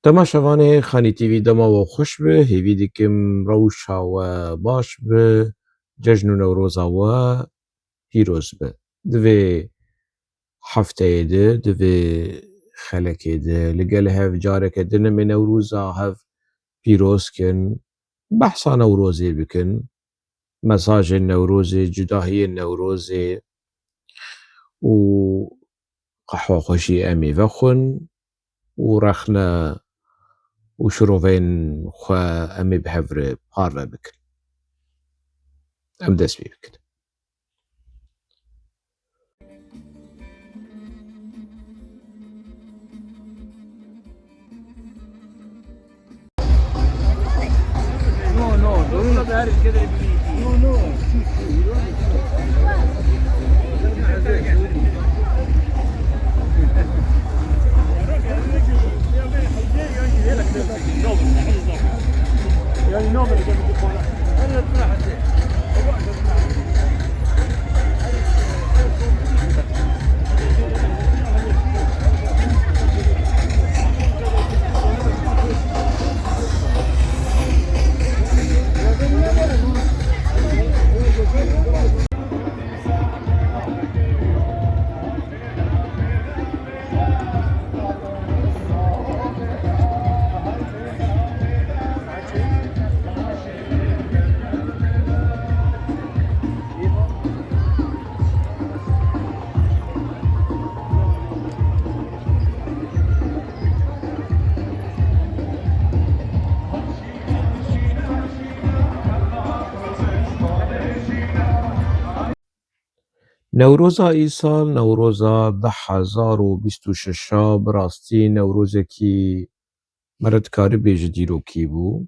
تماشاوانê Xanî TV dema we xweş be, hêvî dikim rewşa we baş be, cejn û newroza we pîroz be. Di vê hefteyê de, di vê xelekê de li gel hev careke dinimê Newrûza hev pîroz kin, behsa Newrozê bikin, mesajên Newrozê, cudahiyên Newrozê û qehwa xweşî em ê vexwin û rexne û şirovên xwe em ê bi hev re parve bikin. Em dest pê bikin. Newroza îsal Newroza 2026 bi rastî Newrozekî me re dikarî bêjî dîrokî bû.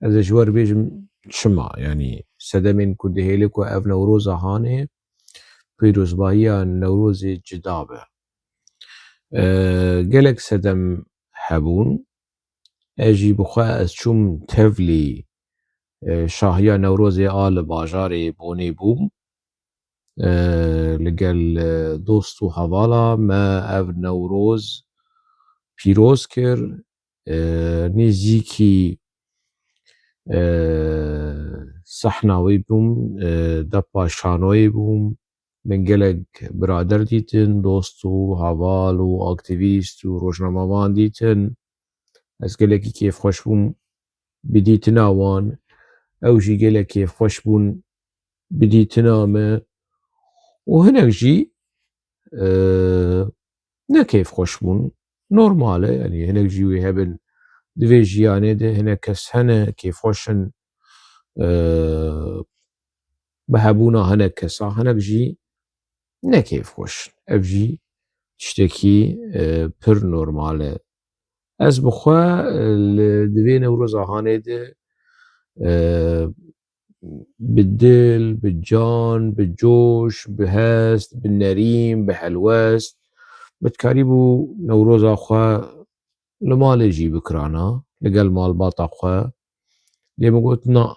Ez ê ji we re bêjim çima yanî sedemên ku dihêle ku ev Newroza hanê pîrozbahiya Newrozê cida be. Gelek sedem hebûn. Ez jî bi xwe ez çûm Tevlî şahiya Newrozê a li bajarê Bonê bûm. Li gel dost û hevala me ev Newroz pîroz kir. Nêzîkî sehna wê bûm, depa şanoyê bûm. Min gelek birader dîtin, dost û heval û aktivîst û rojnamevan dîtin. Ez gelekî kêfxweş bûm bi dîtina wan. Ew jî gelek kêfxweş bûn bi dîtina me û hinek jî ne kêfxweş bûn. Normal e yanî hinek jî wê hebin di vê jiyanê de hinek kes hene kêfxweş in bi hebûna hinek kesan, hinek jî ne kêfxweş in. Ev jî tiştekî pir normal e. Ez bi xwe di vê Newroza hanê de bi dil, bi can, bi coş, bi hest, bi nerîm, bi helwest bi dikarîbû Newroza xwe li malê jî bikirana li gel malbata xwe. Lê min got na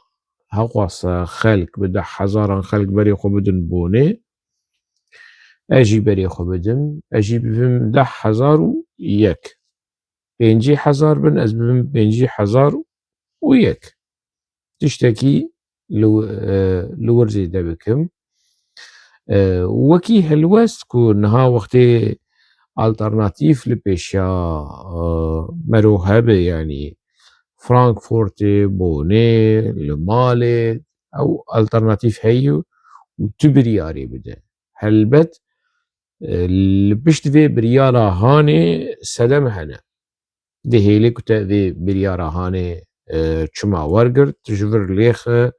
heqwase xelk bi 10,000 xelk berê xwe bidin Bonê, ez jî berê xwe bidim. Ez jî bibim 10,001. 50,000 bin ez bibim 50,001. Tiştekî li wirzê de bikim. Wekî helwest ku niha wextê alternatîf li pêşiya mero hebe yanî Frankfurtê, Bonê, li malê ew alternatîf heye û tu biryarê bide. Helbet li pişt vê biryara hanê sedem hene. Dihêle ku te vê biryara hanê çima wergirt, tu ji vir lêxe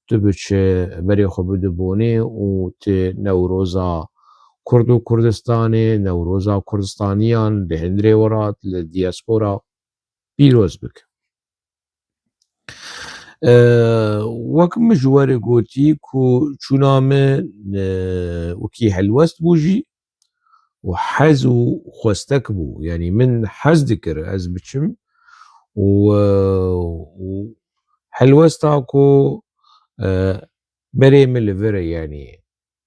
tu biçe berê xwe bide Bonê û tê Newroza Kurd û Kurdistanê, Newroza Kurdistaniyan li Hundirê welat li diaspora pîroz bike. Wek min ji we re gotî ku çûna me wekî helwest bû jî û hez û xwestek bû. Yanî min hez dikir ez biçim û helwesta ku berê min li vir e yanî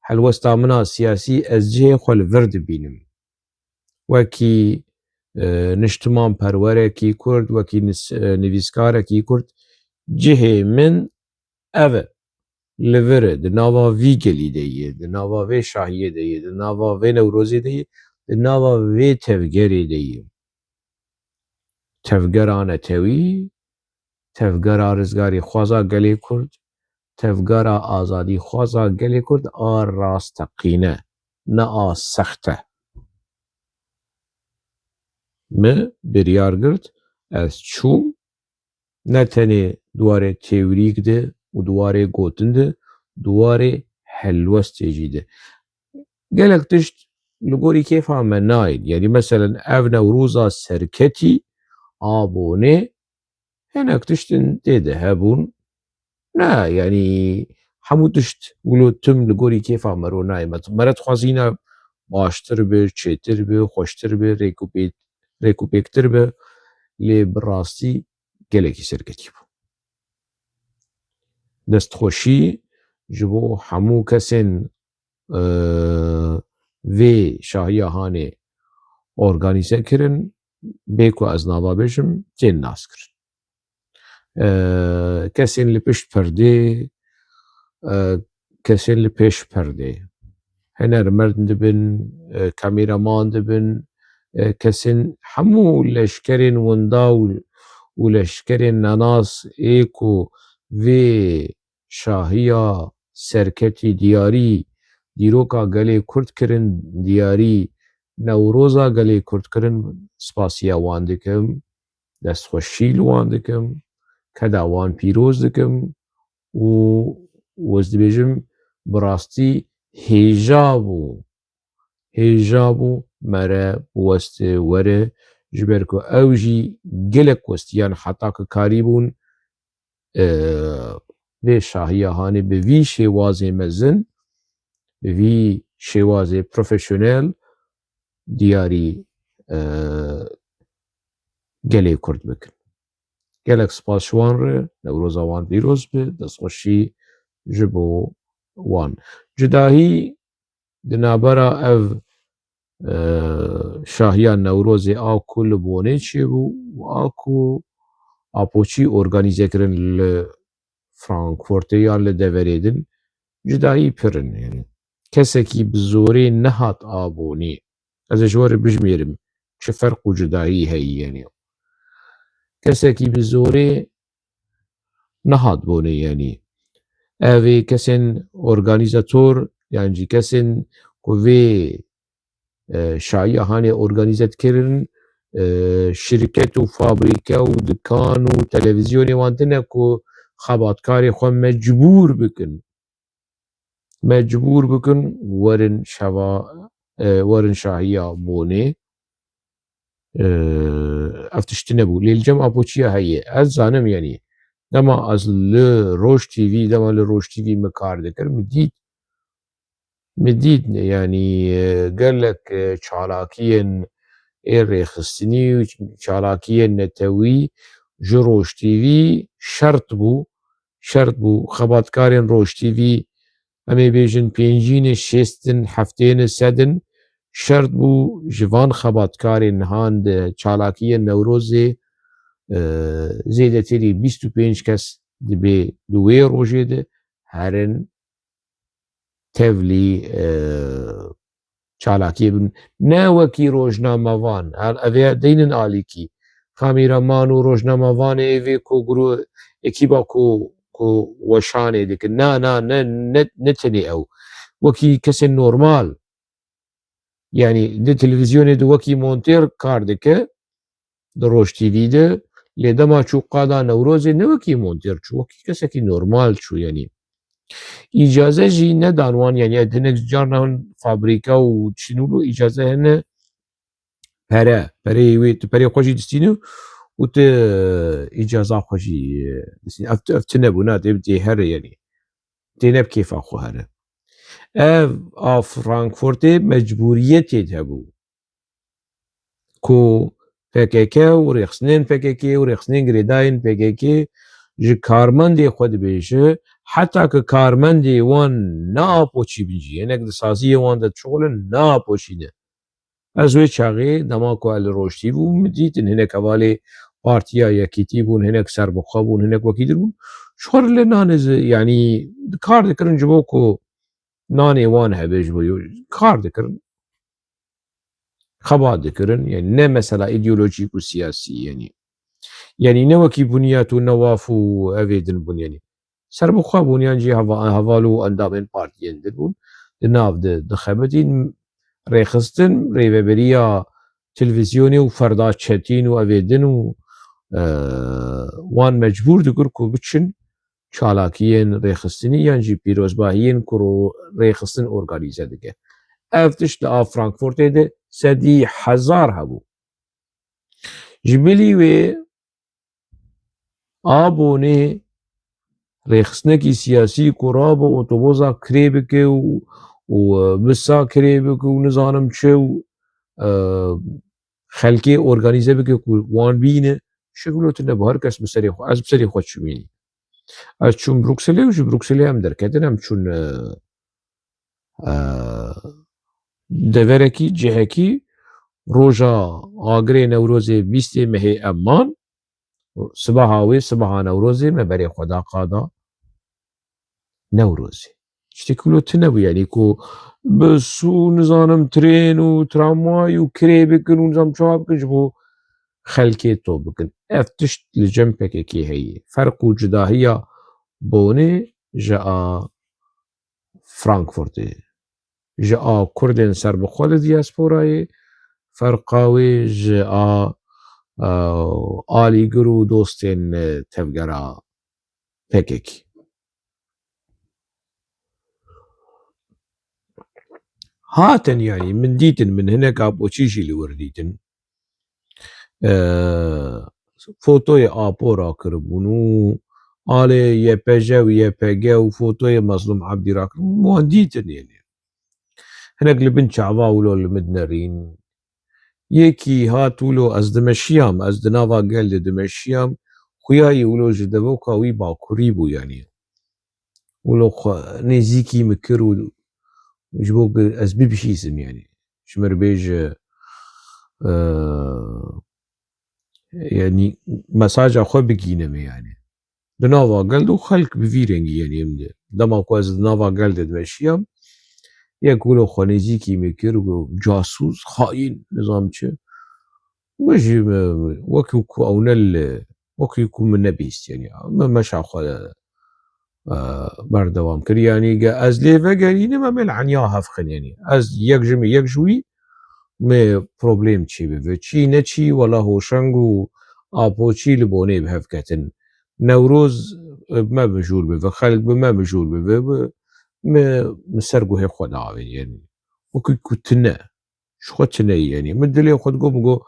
helwesta min a siyasî ez cihê xwe li vir dibînim. Wekî نشتمان پرورکی کرد وکی نویسکارکی کرد جهه من اوه لوره ده ناوا وی گلی دیه ده ناوا وی شاهیه دیه ده ناوا وی نوروزی دیه ده ناوا وی تفگری دیه تفگرانه تاوی تفگرا رزگاری خوازا گلی کرد تفگرا آزادی خوازا گلی کرد آر راستقینه نه آ سخته me biryar girt ez çûm ne tenê dwarê têwîrîk de û dwarê gotin de dwarê helwestê jî de. Gelek tişt li gorî kêfa me nayên yanî meselen ev Newroza serketî a bonê hinek tiştên tê de hebûn ne yanî hemû tişt wilo tim li gorî kêfa me ro nayê me re dixwazîne baştir be çêtir be xweştir be rêkûpêktir be lê bi rastî gelekî serketî bû. Destxweşî ji bo hemû kesên vê şahiya hanê organîze kirin bê ku ez nava bêjim tên nas kirin. Kesên li pişt perdê kesên li pêş perdê hunermend dibin kameraman dibin kesên hemû leşkerên winda û leşkerên nenas ê ku vê şahiya serketî diyarî dîroka gelê Kurd kirin diyarî Newroza gelê Kurd kirin spasiya wan dikim destxweşî li wan dikim keda wan pîroz dikim û ez dibêjim bi rastî hêja bû me re biweste were ji ber ku ew jî gelek westiyan heta ku karîbûn vê şahiya hanê bi vî şêwazê mezin bi vî şêwazê profesyonel diyarî gelê Kurd bikin. Gelek spas ji wan re Newroza wan pîroz be destxweşî ji bo wan. Cudahî di navbera ev şahiya Newrozê a ku li bonê çêbû û a ku apoçî organîzekirin li Frankfurtê yan li deverê din cudahî pirin yani. Kesekî bi zorê nehat a bonê. Ez ê ji we re bijimêrim çi ferq û cudahî heye yani. Kesekî bi zorê nehat bonê yani. Ev ê kesên organîzator yan jî kesên ku vê şahiya hanê organîze dikirin şirket û fabrîke û dikan û televizyonê wan tune ku xebatkarê xwe mecbûr bikin werin şahiya bonê ev tiştî nebû lê li cem apoçiya heye ez zanim yanî dema ez li Roj TV dema li Roj TV me kar dikir me dît yanî gelek çalakiyên ê rêxistinî û çalakiyên netewî ji Roj TV şert bû xebatkarên Roj TV em ê bêjin pêncîn şêstin hefteyên sedin şert bû ji van xebatkarên nihan di çalakiyên Newrozê zêdetirî 25 kes dibe di wê rojê de herin tevlî çalakiyê bin ne wekî rojnamevan ev ê deynin alîkî kameraman û rojnamevanê vê ku ekîba ku weşanê dikin ne tenê ew wekî kesên normal yani di televizyonê de wekî montêr kar dike di Roj TV de lê dema çû qada Newrozê ne wekî montêr çû wekî kesekî normal çû yanî. İcaze jî nedan wan yani hinek caran fabrîka û çînû îcaze hene pereyê wê tu perê xwe jî distînî û tu îcaza xwe jî distînî ev tune bû na tê here yanî tê ne bi kêfa xwe here. Ev a Frankfurtê mecbûriyetê hebû ku PKK û rêxistinên PKK û rêxistinên girêdayên PKK ji karmendê xwe dibêje heta ku karmendê wan neapoçî bin jî hinek di saziyê wan de dişuxulin neapoçîne ez wê çaxê dema ku ez li Rojtî bûm min dîtin hinek hevalê partiya Yekîtî bûn, hinek serbixwe bûn, hinek wekî dir bûn, ji xwe re lê nanê yanî kar dikirin ji bo ku nanê wan hebe ji bo kar dikirin, xebat dikirin yani ne mesela îdeolojîk û siyasî yanî ne wekî bunyat û newaf û evê din bûn yanî serbixwe bûn yan jî heval û endamên partiyên din bûn di nav dixebitîn rêxistin rêveberiya televîzyonê û ferda çetîn û evê din û wan mecbûr dikir ku biçin çalakiyên rêxistinî yan jî pîrozbahiyên ku rêxistin organîze dike. Ev tişt li a Frankfurtê de sedî hezar hebû. Ji bilî wê a bonê rêxistinekî siyasî ku rabe otoboza kirê bike û misa kirê bike û nizanim çi û xelkê organîze bike ku wan bîne şevilo tune bi her kes bi serê xwe ez bi serê xwe çûmî. Ez çûm Brukselê û ji Brukselê em derketin em çûn deverekî cihekî roja agirê Newrozê 20 mehê em man sibaha wê sibaha Newrozê me berê xwe da qada Newrozê. Tiştekî wilo tune bû yanî ku bi sû nizanim trên û tramway û kirê bikin û nizam çawa bikin ji bo xelkê to bikin. Ev tişt li cem PKK heye. Ferq û cudahiya bonê ji a Frankfurtê. Ji a Kurdên serbixwe li dîasporayê, ferqa wê ji a alîgir û dostên tevgera PKK. Hatin yanî min dîtin min hinek apoçî jî li wir dîtin fotoyê apora kiribûn û alê YPJ û YPG û fotoyê Mezlûm Ebdî rakiribûn wan dîtin yanî. Hinek li bin çava wilo li min derîn. Yekî hat wilo ez dimeşiyam, ez di nava gel de dimeşiyam, xuyayê wilo ji devoka wî bakurî bû yanî. Wilo nêzîkî min kir û ji bo ku ez bibihîzim yanî. Ji min re bêje yanî mesaja xwe bigînim yanî. Di nava gel de û xelk bi vî rengî yanî em de. Dema ku ez di nava gel de dimeşiyam, yek wilo xwe nêzîkî min kir got casûs, xaîn nizam çi. Min jî wekî ku ewnel wekî ku min nebîst yanî. Min meşa xwe berdewam kir yanî ge ez lê vegerînim em ê li henya hevxin yanî. Ez yek ji me yek ji wî mê problem çî bibe. Çî neçî wela hoşeng û apoçî li bonê bi hev ketin. Newroz me mijûr bibe, xelk bi me mijûr bibe min ser guhê xwe navê yanî. Wekî ku tune, ji xwe tuneyî yanî. Min dilê xwe digot min got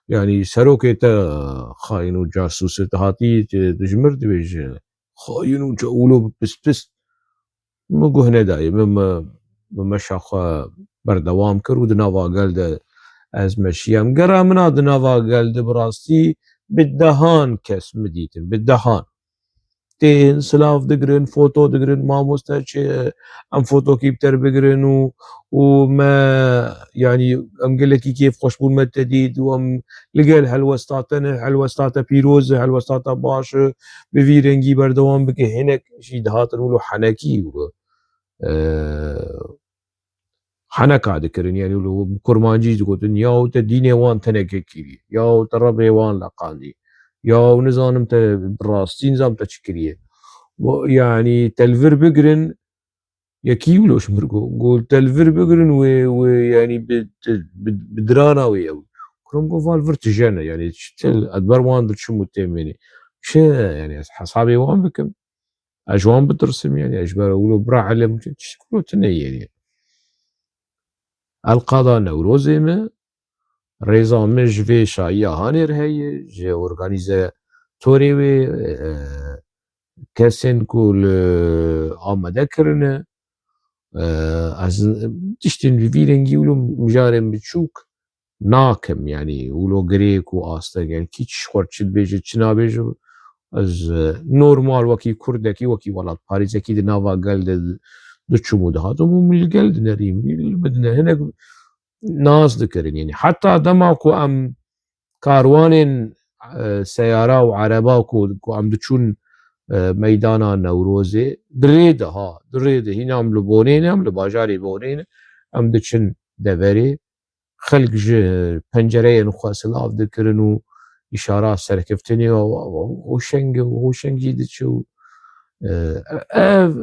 yanî serokê te xaîn û casûs e tu hatiyî dijmir dibêje xaîn û wilo pist pist. Min guh nedaye min meşa xwe berdewam kir û di nava gel de ez meşiyam. Gera min a di nava gel de bi rastî bi dehan kes min dîtin, bi dehan. Tên silav digirin, foto digirin, mamoste çê em fotokîpter bigirin û me yanî em gelekî kêfxweş bûn me te dît û em li gel helwesta ne helwestata pîroz e helwestata baş e bi vî rengî berdewam bike. Hinek jî dihatin wilo henekî wilo heneka dikirin yanî wilo bi kurmancî digotin yaw te dînê wan teneke kiriye, yaw te rebê wan leqandî, yaw nizanim te bi rastî nizam te çi kiriye. Yani te li vir bigirin yekî wilo ji min re got te li vir bigirin wê yanî bi dirana wê ew. Min got val vir tijene yanî edber wan diçûm û têm yanî. Çi yanî ez hesabê wan bikim? Ez ji wan bitirsim yanî ez ji ber wilo birahelem tiştekî wilo tune yanî. Elqada Newrozê me rêza min ji vê şahiya Hanê re heye ji organîzetorê wê kesên ku li amade kirine ez tiştên bi vî rengî wilo mijarên biçûk nakim yanî wilo girêk û astegelkî çi xwe çi dibêje çi nabêje ez normal wekî Kurdekî wekî welatparêzekî di nava gel de diçûm û dihatim û min li gel dinêrîm hinek ناس دكرن يعني حتى دماكو ام كاروان سيارة وعربة كو ام دچون ميدانا نوروزي دريده هنا ام لبونين ام لباجاري بونين ام دچن دوري خلق جه پنجره نخوا سلاف دکرن و اشارات سرکفتنی و هوشنگی دچو اف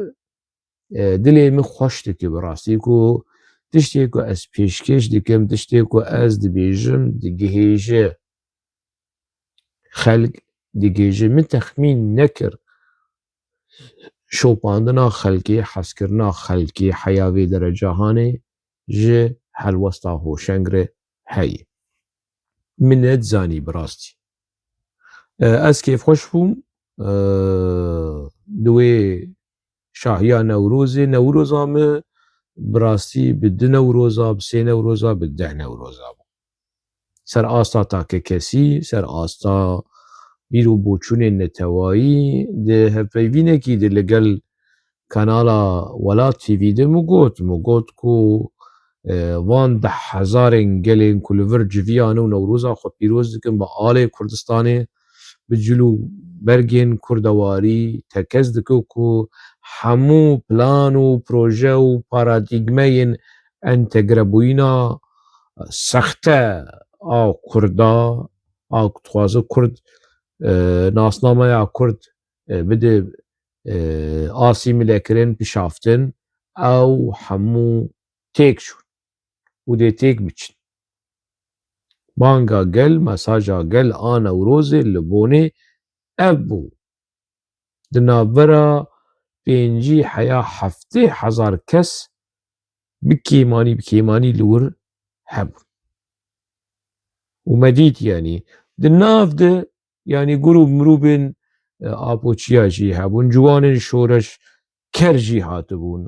دلی من خوش دکی براستی کو تشتی کو از پیشکش دکم تشتی کو از دبیجم دگهیجه خلق دگهیجه من تخمین نکر شوپاندنا خلقی حسکرنا خلقی حیاوی درجه هانه جه هلوستا هوشنگره هی من نتزانی براستی از کیف خوش بوم دوی شاهیا نوروزا me براستی bi 2 newroza bi 3 newroza bi 10 newroza bû ser asta takekesî ser asta bîr û boçûnên netewayî di hevpeyvînekî de li gel kanala Welat TV de min got ku van 10,000 gelên ku li vir civiyan û newroza xwe pîroz dikin bi alê Kurdistanê bi cilû bergên kurdewarî tekez dike ku hemû plan û proje û paradîgmeyên entegrebûyîna sexte a Kurda a ku dixwaze Kurd nasnameya Kurd bide asîmîlekirin pişaftin ew hemû têk çûn û dê têk biçin banga gel mesaja gel a Newrozê li Bonê ev bû di navbera pêncî heya 70,000 kes bi kêmanî li wir hebûn û me dît yanî di nav de yanî gur û mirûvên apoçiya jî hebûn ciwanên şoreşker jî hatibûn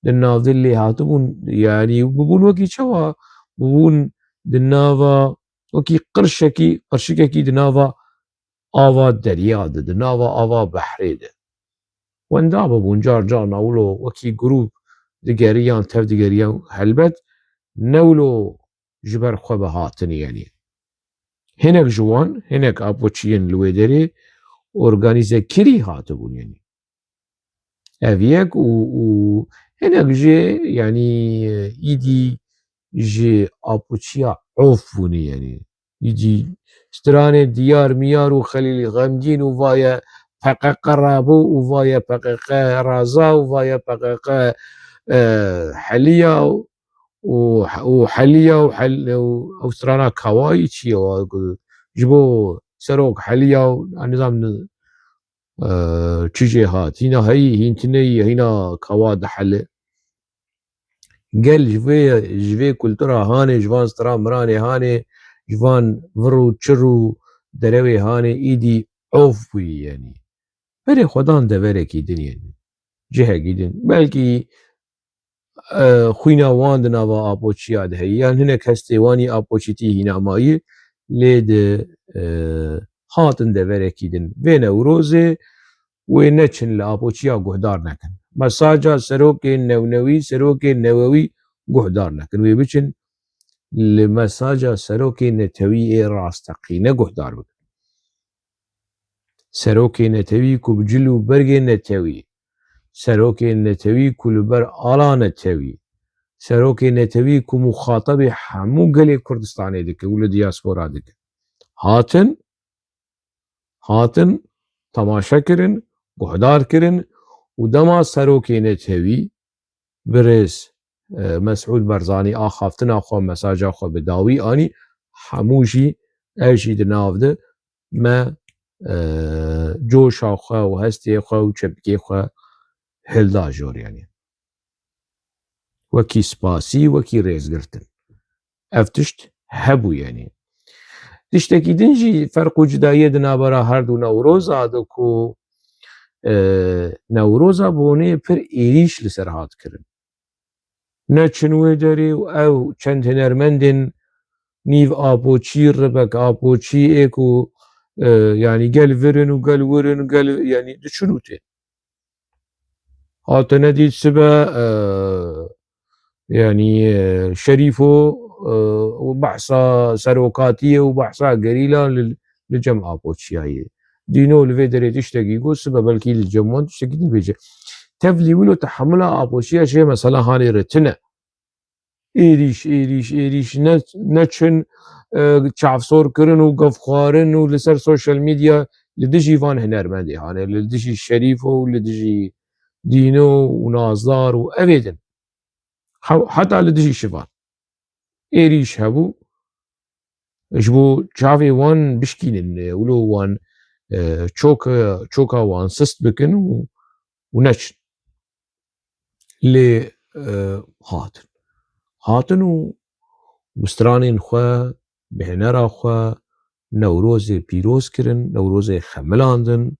di nav de lê hatibûn yanî bibûn wekî çawa bibûn di nava wekî qirşikekî di nava ava derya de di nava ava behrê de wenda bibûn car nawlo wekî grûp digeriyan tev digeriyan helbet newlo ji ber xwe ve hatinê yanî hinek ji wan hinek apoçiyên li wê derê organîzekirî hatibûn yanî ev yek û hinek jê yanî îdî ji apoçiya ev bûnê yanî îdî stranê diyar miyar û xelîlî xemgîn û vaye PKK rabû û vaye PKK raza û vaye PKK heliya û heliya ew strana kawayî çi ye ji bo serok heliya nizamin çi jê hat hîna heyî hîntineyî hîna kawa dihele gel ji vê kultura hanê ji van stran miranê hanê ji van vir û çir û derewê hanê îdî ev bûyî yanî berê xwedan deverekî din yanî cihekî din belkî xwîna wan di nava apoçiya de heyî yan hinek hestê wanî apoçîtî hînamayî lê di hatin deverekî din vê Newrozê wê neçin li apoçiya guhdar nekin mesaja serokên newnewî serokên newewî guhdar nekin wê biçin li mesaja serokê netewî ê rasteqîne guhdar bikin serokê netewî ku bi cil û bergên netewî serokên netewî ku li ber ala netewî serokê netewî ku muxatabê hemû gelê Kurdistanê dike û li diaspora dike hatin temaşe kirin guhdar kirin û dema serokê netewî birêz Mesûd Barzanî axaftina xwe mesaja xwe bi dawî anî hemû jî ev jî di nav de me coşa xwe û hestê xwe û çepkê xwe hilda jor yanî wekî spasî wekî rêzgirtin ev tişt hebû yanî tiştekî din jî ferq û cudayiyê di navbera her du Newroza de ku Newroza Bonê pir êrîş li ser hat kirin neçin wê derê û ew çend hunermendên nîv apoçî ribek apoçiyê ku yanî gel virin û gel wirin û gel yanî diçin û tê hatine dît sibe yanî Şerîf û وبحثا سروكاتية وبحثا قريلة لجمع بوتشياي دينو لفي دري تشتكي يقول سبب الكي للجمون تشتكي الفيجة تفلي ولو تحملها أبوشيا شيء مثلا هاني رتنا إيريش نتشن تشاف صور كرن وقف خارن ولسر سوشيال ميديا لدجي فان هنرمندي هاني لدجي الشريف ولدجي دينو ونازدار وأبدا حتى لدجي شفان إيريش هبو جبو تشافي وان بشكين ولو وان تشوكا وان سست بكن ونتشن لي هاتن وسترانين خوا بهنرا خوا نوروز بيروز كرن نوروز خملاندن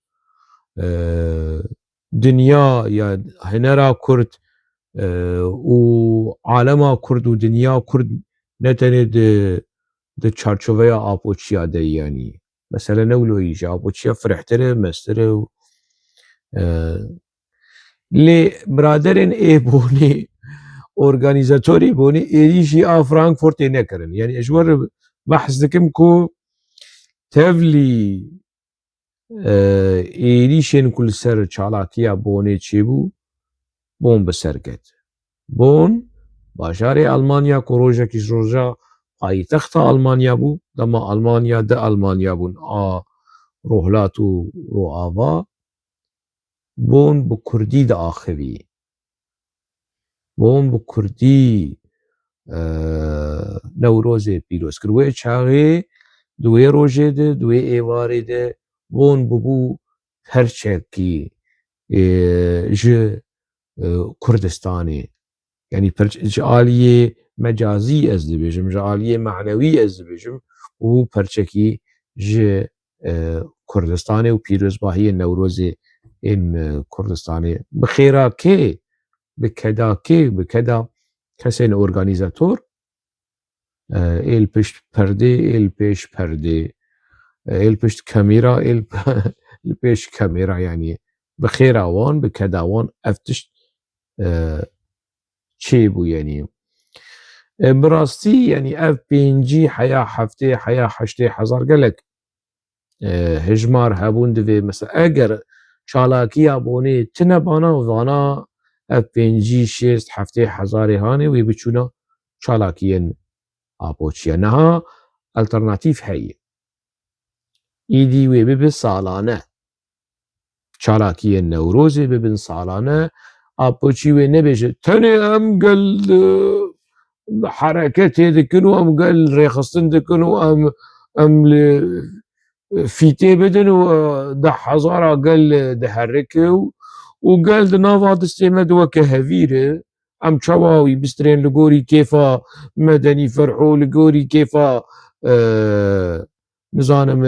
دنيا يا هنرا كرد وعالما كرد ودنيا كرد نتني د چارچوبه آپوچیا ده يعني مثلا نولو يجي آپوچیا فرحتره مستره لي برادرين اي بوني اورغانيزاتوري بوني ايجي فرانكفورت نكرن يعني اجور بحث دكم كو تفلي ايريشن كل سر چالاكيا بوني چيبو بون بسركت بون باشاري ألمانيا كوروجا كيش روجا پایتخت ألمانيا بو دما ألمانيا ده ألمانيا بون روحلاتو رو آوا بون بكردي ده آخوي بون بكردي نوروز پیروز کروی چاغی دوی روزه ده دوی ایواره ده بون ببو پرچکی ج کردستانی يعني جعالية مجازي از دبيجم جعالية معنوي از دبيجم و پرچکی ج كردستاني و پیروز باهي نوروز ان كردستاني بخيرا كي بكدا كسين اورغانيزاتور ایل پشت پرده ایل پیش پرده ایل پشت کامیرا ایل پیش کامیرا يعني بخير اوان بكداوان افتش چه بو يعني براستي يعني اف بينجي حيا حفته حيا حشته حزار قالك هجمار هابون دوی مثلا اگر چالاکی ابونی تنبانا وانا اف بينجي شيست حفته حزاري هاني وي بچونا چالاکین آپوچیا نها الترناتیف هی ایدی وی ببن سالانه چالاکی نوروزی ببن سالانه آپوچی وی نبیشه تنی ام قل حرکت دکنو ام قل ریخستن دکنو ام فيتي بدن وده حزارة قال ده حركه وقال ده نافات استيمد وكهفيره ام شواوي بسترين لقوري كيفا مدني فرحو لقوري كيفا نظام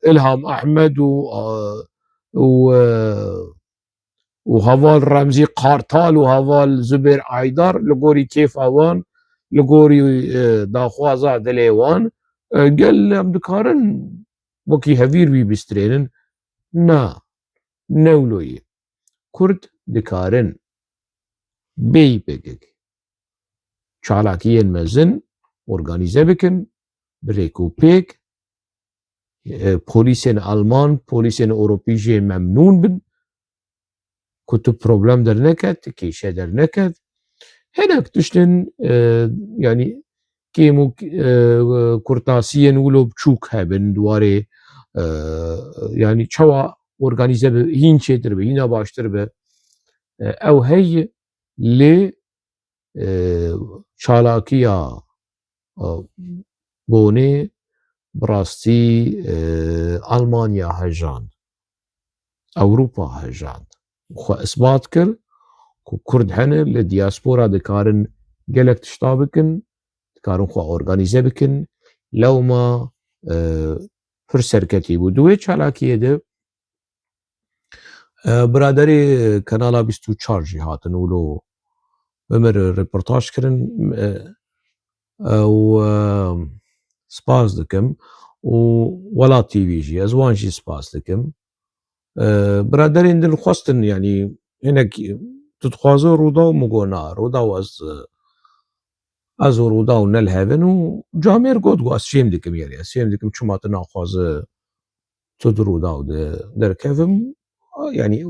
إلهام أحمد وهوال رمزي قارتال وهوال زبير عيدار لقوري كيف اوان لقوري داخوازا دليوان قال ام دكارن وكي هفير بي بسترينن نا نولوي كرد دكارن بي بگك چالاكيين مزن organize بكن بريكو بيك بوليسين ألمان بوليسين أوروبي جي ممنون بن كتب بروبلم در نكت كيشة در نكت هناك تشتن يعني كيمو كورتاسيين ولو بچوك هبن دواري يعني چوا organize به هين چتر به هينا باشتر به او هي ل چالاكيا بوني براستي ألمانيا هجان أوروبا هجان وخو إثبات كر كرد هنر للدياسبورا دكارن قلق تشتابكن دكارن خو أورغانيزه بكن لو ما فرسركتي بودوه چالاكيه ده برادري كنالا 24 جي هاتن ولو بمر ريبورتاج كرن و سباس دكم ولا تي في جي ازوان جي سباس دكم برادرين دل خواستن يعني هناك تتخوازو رودا ومقونا رودا واز از رودا و نلهبن و جامعه گود گو از شیم دکم یعنی از شیم دکم چون مات ناخوازه تو رودا و در کفم يعني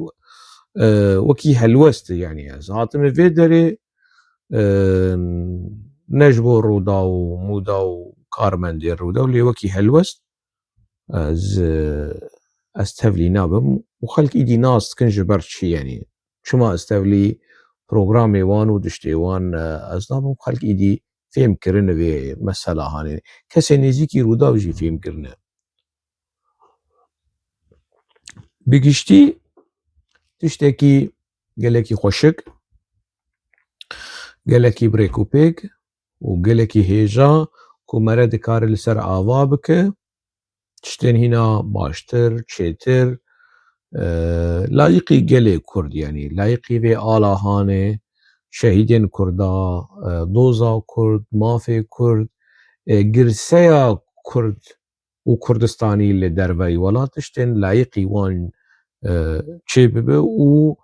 وكي هلوست يعني از هاتم في دري نجبو رودا ومودا وكارمن ديال رودا واللي وكي هلوست از تفلي نابم وخلق ايدي ناس كنجبرت شي يعني شما استفلي بروغرامي وان ودشتي وان از نابم خلق ايدي فهم كرن في مسألة هاني كسي نزيكي رودا وجي فهم كرن بگشتی تشتكي gelekî xweşik, gelekî birêkûpêk û gelekî hêja ku mere dikare li ser ava bike tiştên hîna baştir, çêtir, layiqî gelê Kurd yanî layiqî vê ala hanê şehîdên Kurda, doza Kurd, mafê Kurd, girseya Kurd û Kurdistanî li derveyî welat tiştên layiqî wan çê bibe û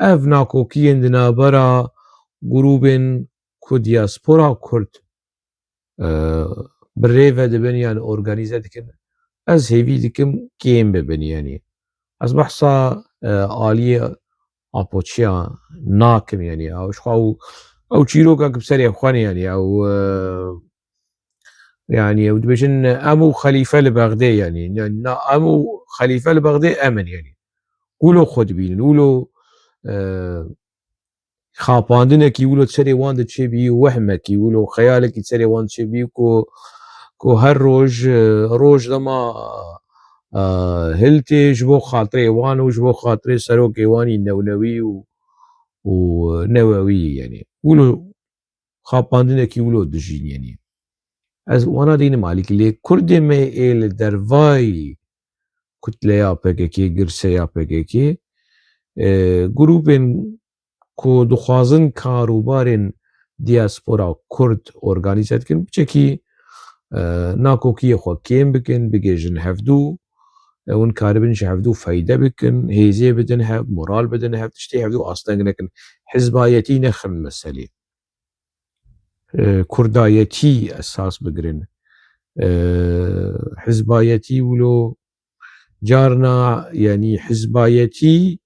ev nakokiyên di navbera grûpên ku diaspora Kurd bi rê ve dibin yan organîze dikin ez hêvî dikim kêm bibin yanî ez behsa aliyê apoçiya nakim yanî ew çîrokek bi serê xwe yanî ew dibêjin em û xelîfe li Bexdê yanî em û xelîfe li Bexdê em in yanî wilo xwe dibînin wilo xapandinekî wilo serê wan de çêbî wehmekî wilo xeyalekî serê wan çêbî ku her roj dema hiltê ji bo xatirê wan û ji bo xatirê serokê wanî newlewî û newewî yanî wilo xapandinekî wilo dijîn yanî ez wana dînim alîkî lê Kurdê me ê li dervayî kutleya PKK girseya PKK grûpên ku dixwazin karûbarên diaspora Kurd organîze dikin biçekî nakokiyê xwe kêm bikin bigêjin hevdû hûn karibin ji hevdû feyde bikin hêzê bidin hev moral bidin hev tiştê hevdû asteng nekin hizbayetî nexin meselê kurdayetî esas bigirin hizbayetî wilo carna yanî hizbayetî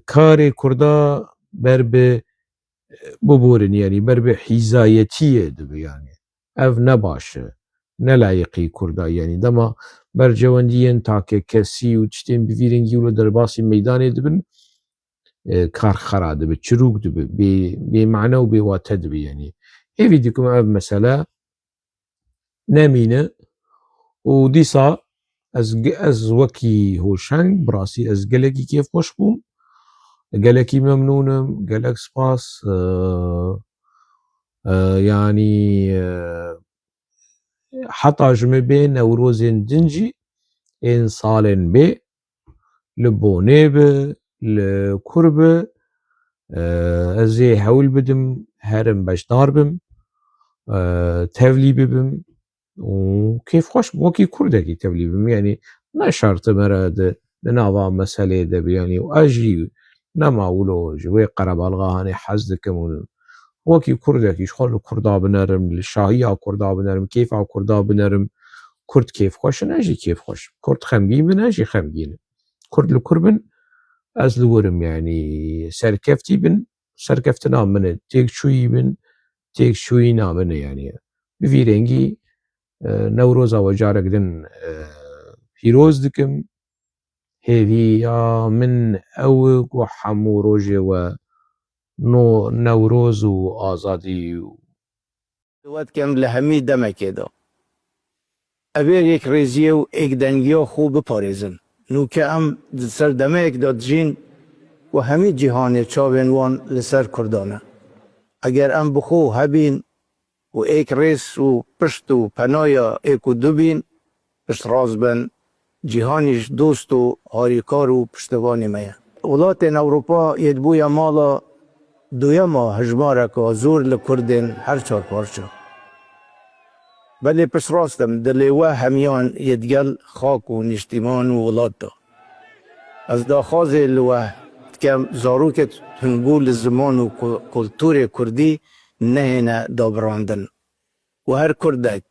karê Kurda ber bi biborin yanî ber bi hîzayetiyê dibe yanî ev ne baş e ne layiqî Kurda yanî dema bercewendiyên takekesî û tiştên bi vî rengî wilo derbasî meydanê dibin kar xera dibe çirûk dibe bêmane û bêwate dibe yanî hêvî dikim ev mesele nemîne û dîsa ez wekî hoşeng bi rastî ez gelekî kêfxweş bûm gelekî memnûnim gelek spas yanî heta ji me bê Newrozên din jî ên salên bê li Bonê bi li kur bi ez ê hewl bidim herim beşdar bim tevlî bibim û kêfxweş wekî Kurdekî tevlî bibim yanî ne şert e mere di nava meselê de bi yanî ez jî nema wilo ji wê qerebaliga hanê hez dikim û wekî Kurdekî ji xwe li Kurda binerim li şahiya Kurda binerim kêfa Kurda binerim Kurd kêfxweş in ez jî kêfxweş im Kurd xemgîn bin ez jî xemgîn im Kurd li kur bin ez li wir im yanî serkeftî bin serkeftina min e têkçûyî bin têkçûyîna min e yanî bi vî rengî Newroza we carek din pîroz dikim hêviya min ew e ku hemû rojê we Newroz û azadî Wetkem li hemî demekê de ev ê yek rêziye û êkdengiya xwe biparêzin nûke em di ser demeyek de dijîn û hemî cîhanê çavên wan li ser Kurdan e eger em bi xwe hebîn û êk rêz û pişt û penaya êk û dibîn pişt rast bin cîhanî ji dost û harîkar û piştevanê me ye welatên Ewropa yêdibûya mala duyema hejmareka zor li Kurdên her çarparça belê pişt rast im dilê we hemiyan yêdigel xak û niştîman û welat da ez daxwazê li we dikem zarokek hunbû li ziman û kulturê Kurdî نهينا دوبراندن وهر كردك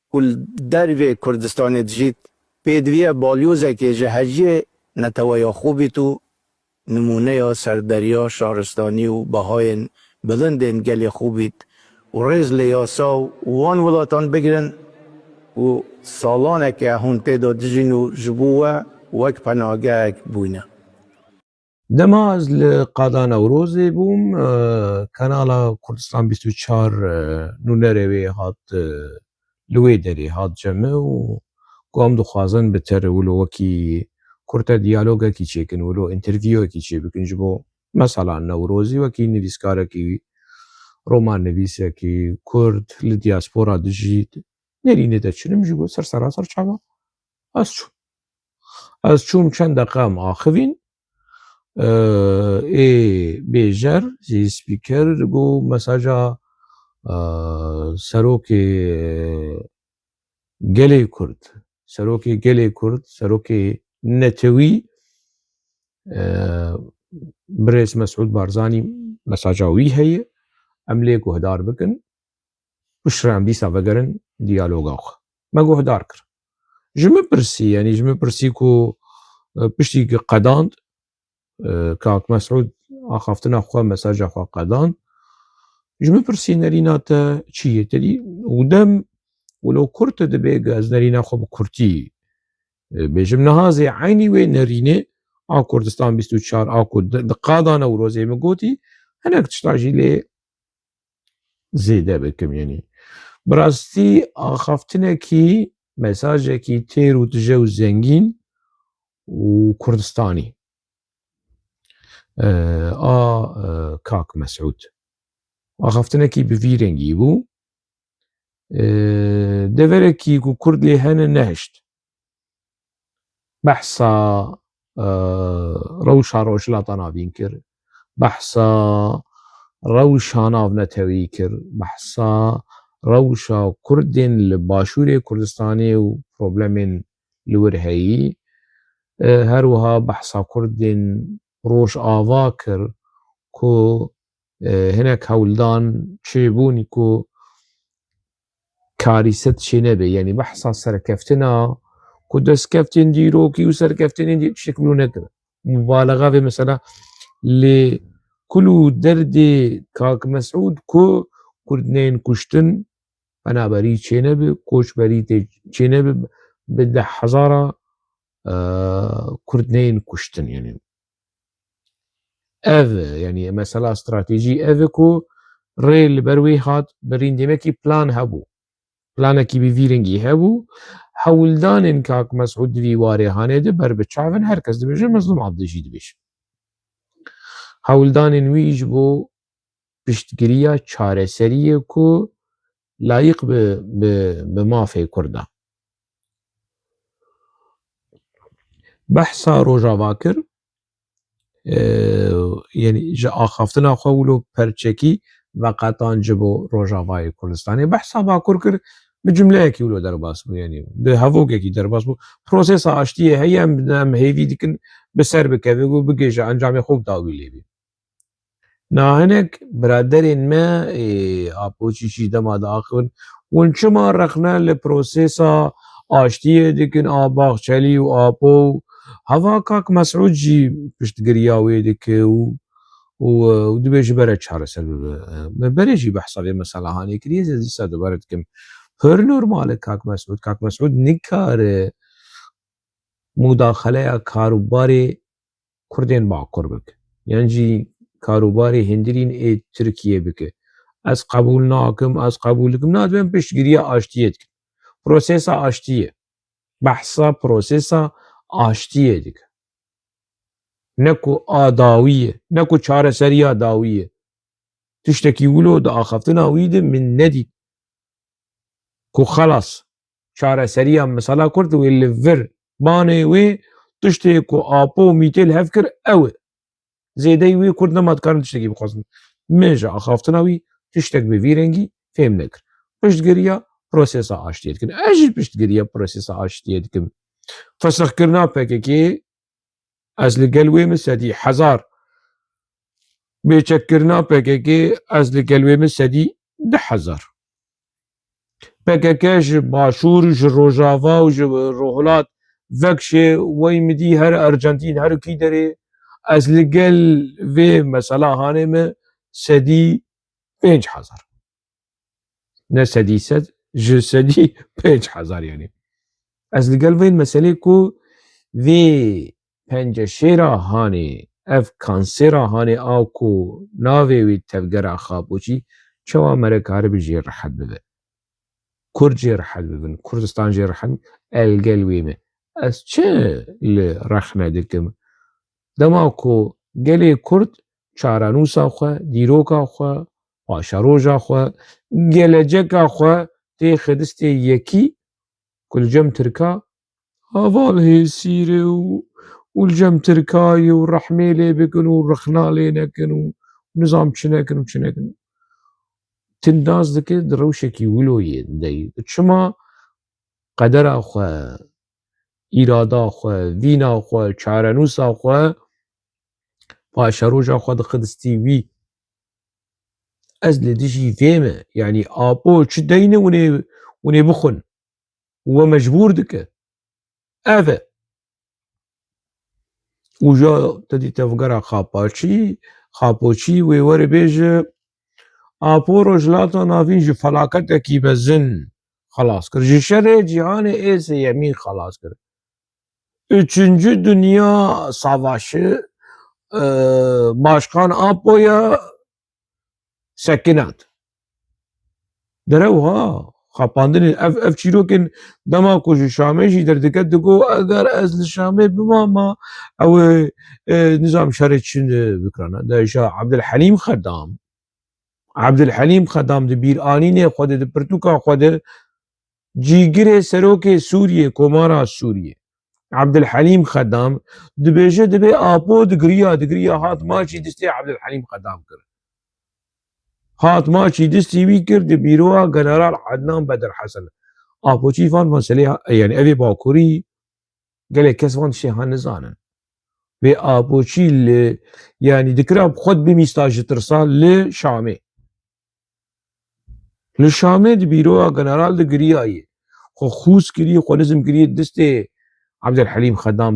كل دربي كردستان تجيت بيدوية باليوزة كي جهجية نتويا خوبيتو نمونه سردریا شهرستانی و بهاین بلندین گلی خوبید و ریز لیاسا و وان ولاتان بگیرن و سالانه که هونته دا دجین و جبوه وک پناهگاه بوینه. دما از لقادا نوروزی بوم کانالا کردستان 24 نونروی هات لوی دری هات جمع و قام دخوازن بتر ولو وکی کرتا دیالوگا کی چیکن ولو انترویو کی چی بکن جبو مثلا نوروزی وکی نویسکارا کی رومان نویسه کی کرد لدیاسپورا دجید نرینه دا چنم جبو سراسر چاوا از چوم چند دقام آخوین ای بیجر زی سپیکر گو مساجا سروک گلی کرد سروک نتوی بريس مسعود بارزاني مساجاوي هي امليك وهدار بكن وشرام دي سافقرن ديالوغ اخ ما قو هدار كر جمع برسي يعني جمع برسي كو بشتي قداند كاك مسعود اخافتنا اخوة مساجا اخوة قداند جمع برسي نريناتا چيه تدي ودم ولو كرت دبيق از نرينا اخوة بكرتي بيجم نهازي عيني وين نرينه كردستان 24 قادا نوروزي مقوتي هناك تشتاجي لي زيادة بكم يعني براستي آخافتنا كي مساجة كي تير وتجاو زنجين وكردستاني كاك مسعود آخافتنا كي بفيرنجي بو دفره كي كرد لي هنا نهشت بحثا روشا روشلا طنابين كر بحثا روشا ناف نتوي كر بحثا روشا كردين لباشوري كردستاني و بروبلمين لورهي هروها بحثا كردين روش آوا كر كو هناك هولدان چيبوني كو كاريست شنبه يعني بحثا سركفتنا كو دسكفتين ديروكي و سركفتين دي شكلو نكر مبالغة في مسألة لكلو درد كاك مسعود كو كردنين كشتن أنا بريد شنبه كوش بريد شنبه بده حزارة كردنين كشتن يعني يعني مسألة استراتيجي كو ريل بروي هات برين ديمكي بلان هبو بلانكي بفيرنجي هبو حولدان كاك مسعود في واري هاني دبر بتشافن هركز دبيجي مظلوم عبدجي دبيش حولدان ويج بو بشتگريا چاره سريه كو لايق بمافي كردا بحثا روجا واكر يعني جا آخافتنا خوولو پرچكي وقتان جبو روجاواي كردستاني بحثا باكر كر بجمله كي ولو درباس بو يعني بهفوك كي درباس بو بروسيس اشتيه هي ام هيفي ديكن بسر بكبو بگيجا انجام خوب داوي ليبي نا هناك برادرين ما ابوچي شي دما داخل ونشما رخنا لبروسيس اشتيه ديكن باغچلي و ابو هوا كاك مسعود جي پشتگرياوي ديك و دبيش برا چاره سر بريجي بحثا في مسألة هاني كريزة دي سادو بردكم هر نورمال كاك مسعود نكار مداخله کاروباری کردین با کربک یعنی کاروباری هندرین ای ترکیه بکه از قبول ناکم از قبول کم نادم پیشگیری آشتیه دکن پروسیس آشتیه بحثا پروسیس آشتیه دکن نکو آداویه نکو چاره سری آداویه تشتكي ولو دا آخفتنا ويده من ندي كو خلاص شارع سريع مثلا كرد واللي فر باني وي تشتكي كو آبو ميتيل هفكر اوه زيدي وي كردنا ما تكارن تشتكي بخوصن ميجا آخفتنا وي تشتك بفيرنجي فهم نكر پشتگريا پروسيسا آشتيت كن اجل پشتگريا پروسيسا آشتيت كن فسخ كرنا پاكي از لقلوي مسادي حزار بێچەکردنا PKK ez li gelwê min sedî 10,000 PKK ji Başûr ji Rojava û ji Rojhilat vekşê wey midî her Ercentîn herikî derê ez li gel vê mesela hanê me sedî 5,000 ne sedî sed ji sedî 5,000 yani ez li gel vê meselê ku vê penceşêra hanê ev kansêra hanê a ku navê wî tevgera Xapûçî çawa me re karibî jê rehet bibe Kurd jê rehet bibin Kurdistan jê rehet el gel wê me ez çi li rexne dikim dema ku gelê Kurd çarenûsa xwe dîroka xwe paşeroja xwe geleceka xwe tê xwedistê yekî ku li cem Tirka heval hêsîrê û li cem Tirkayê û rehmê lê bikin û rexna lê nekin û nizam çi nekin û çi nekin tin naz dike di rewşekî wilo de çima qedera xwe îrada xwe vîna xwe çarenûsa xwe paşeroja xwe dixwedistî wî ez li dijî vê me yanî apo çi deyne hûnê bixwin we mecbûr dike ev e û ja tedî tevgera Xapûçî wê were bêje apo rojhilata navîn ji felaketekî mezin xelas kir ji şerê cîhanê êzê yemîn xelas kir üçüncü Dünya Savaşı başkan apoya sekinand derew ha xapandinê ev çîrokên dema ku ji Şamê jî derdike digo eger ez li Şamê bimama ew ê nizam şerê çi bikirane de ja Abdülhelîm Xedam di bîranînê xwe de di pirtûka xwe de cîgirê serokê Sûriyê Komara Sûriyê Abdülhelîm Xedam dibêje dibe apo digiriya hat maçî distê Abdülhelîm Xedam kir hat maçî distî wî kir di bîroya General Ednan Bedirhesan apoçî van meselê yani evê bakurî gelek kes van tiştê nizanin vê apoçî li yanî dikira xwe bimîsta ji tirsa li Şamê li Şamê di bîroya General digiriyayê xwe xûs kiriye xwe nizm kiriye distê Abdülhelîm Xedam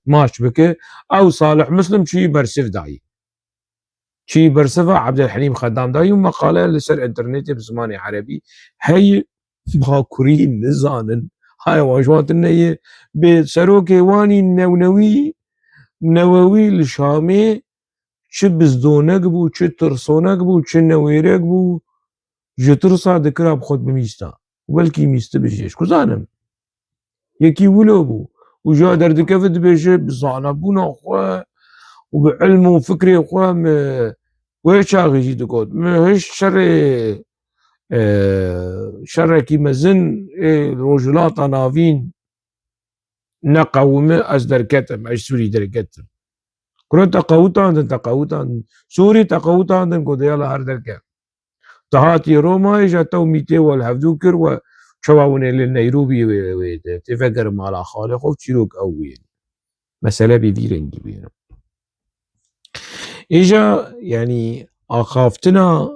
maç bike ew Salih Muslim çûyî bersiv dayî çî bersiva Abdülhelîm Xedam dayî û meqale li ser internetê bi zimanê Erebî heye bakurî nizanin haya wan ji wan tune bê serokê wanî Newewî li Şamê çi bizdonek bû çi tirsonek bû çi newêrek bû ji tirsa dikira bi xwe bimîsta welkî mîstî bijî ku zanim yekî wilo bû û ja derdikeve dibêje bi zanebûna xwe û bi ilm û fikrê xwe mi wê çaxê jî digot mi hiş şerekî mezin ê rojhilata navîn neqewime ez derketim ez Sûrî derketim Kurd teqewutan din Sûrî teqewutan din ku diyala her derke te hatiye Romayê ja tew mîtê wel hevdû kir we çawa hûnê li Neyrûbî wê tê vegerin mala xalê xwe û çîrok ew bûye mesele bi vî rengî bûye îja yanî axaftina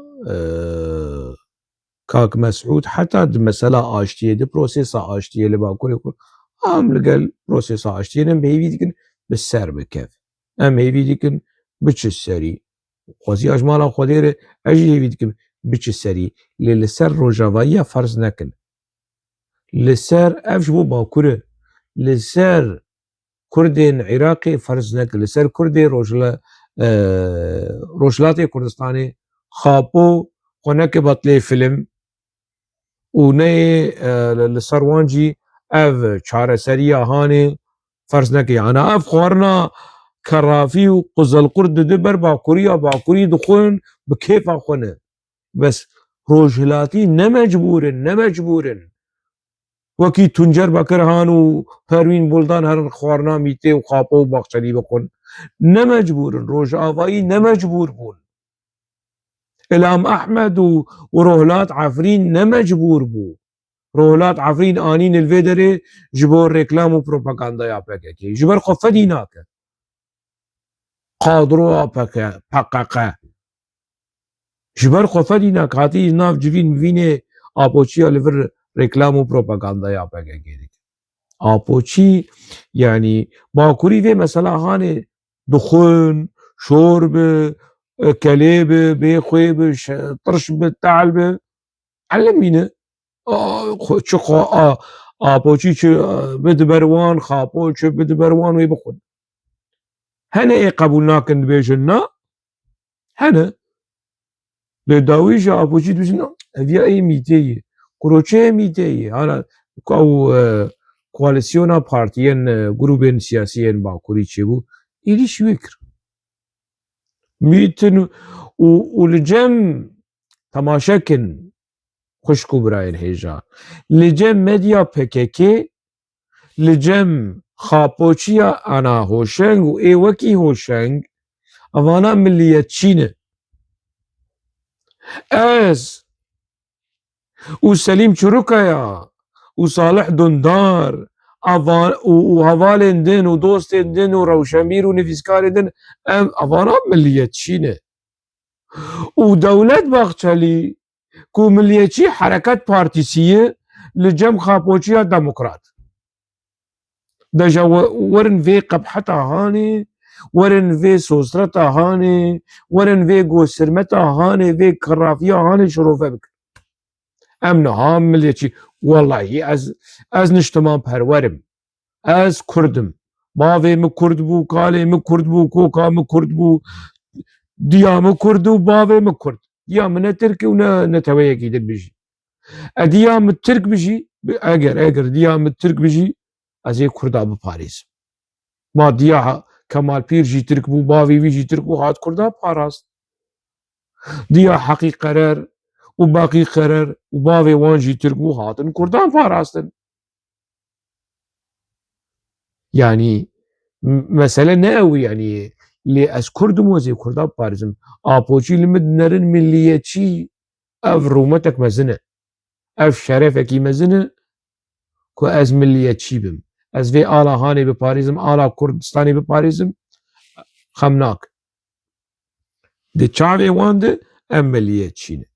Kak Mesûd heta di mesela aştiyê di prosesa aştiyê li Bakurê Kurd em li gel prosesa aştiyê em pêwî dikin bi ser bikev em hêvî dikin biçe serî xweziya ji mala Xwedê re ez jî hêvî dikim biçe serî lê li ser rojavayiya ferz nekin li ser ev ji bo Bakurê li ser Kurdên Iraqê ferz nekin li ser Kurdê Rojhilatê Kurdistanê Xapo xwe neke betlê film û neyê li ser wan jî ev çareseriya hanê ferz neke yana ev xwarina kerafî û quzelqurd dide ber Bakuriya Bakurî dixwin bi kêfa xwe ne bes rojhilatî nemecbûrin wekî Tuncer Bekirhan û Perwîn Buldan herin xwarina mîtê û Xapo û Baxçelî bixwin nemecbûrin rojavayî nemecbûr bûn Ilham Ehmed û Rohilat Efrîn nemecbûr bû Rohilat Efrîn anîn li vê derê ji bo reklam û propagandaya PKK ji ber xwe fedî nake قادروا پققه جبر خوفدی نکاتی ناف جوین وینه آپوچی لیور رکلام و پروپاگاندا یا پگه گیری آپوچی یعنی باکوری و مثلا هانه دخون شرب کلیب بخویب طرش بالتعلب علمینه چه آپوچی چه بدبروان خاپو چه بدبروان وی بخون هنه ای قبول ناکن بیشن نا هنه لداویش آپوچی دوشن اویا ای میتهیه کروچه میتهیه هانا او کوالسیونا پارتیین گروبین سیاسیین باکوری چه بو ایلیش وکر میتن و لجم تماشاکن خشکو براین هیجا لجم مدیا پککی لجم خاپوچیا انا هوشنگ و ای وکی هوشنگ اوانا ملیت چینه از و سلیم چروکایا و صالح دندار و هوال دن و دوست دن و روشنبیر و نفیسکار دن اوانا ملیت چینه و دولت باقچالی کو ملیتچی حرکت پارتیسیه لجم خاپوچیا دموکرات دجا ورن في قبحتها هاني ورن في سوسرتها هاني ورن في قوسرمتها هاني في كرافية هاني شروفه بك امنا هام مليتشي والله از نشتمان پرورم از كردم باوي مكرد بو كالي مكرد بو كوكا مكرد بو ديا مكرد و باوي مكرد ديا من تركي ونا نتويا كي بيجي اديا من الترك بيجي اگر ديا من الترك بيجي از كردا بباريس ما دیا کمال پیر جی ترک بو باوی وی جی ترک بو هات کردا پاراست دیا حقیق قرار و باقی قرار و باوی وان جی ترک بو هاتن کردان پاراستن يعني مسألة نقوي يعني لي از كرد موزي كردا بارزم آپوچی لمد نرن ملیتشی اف رومتك مزنه اف شرفك مزنه كو از ملیتشی بم از في آلا هاني بپاريزم آلا كردستاني بپاريزم خمناك د چاوی وانده عملیه چینه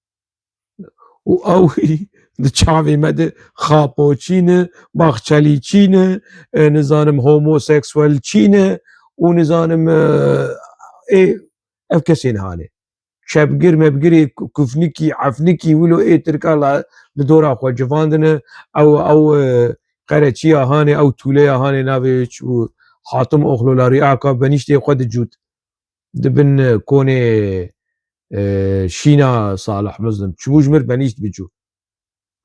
و اوی د چاوی مده خاپوچینه باخچلی چینه نظانم هوموسکسوال چینه و نظانم اف کسین هانه شبگیر مبگیری کفنیکی عفنیکی ولو ترکا لدورا خو جواندنه او قرچی هانه او توله هانه ناویچ و حاتم اخلولاری آکا بنیشتی خود جود دبن كوني شينا صالح مزن شبوج مر بنيشت بجو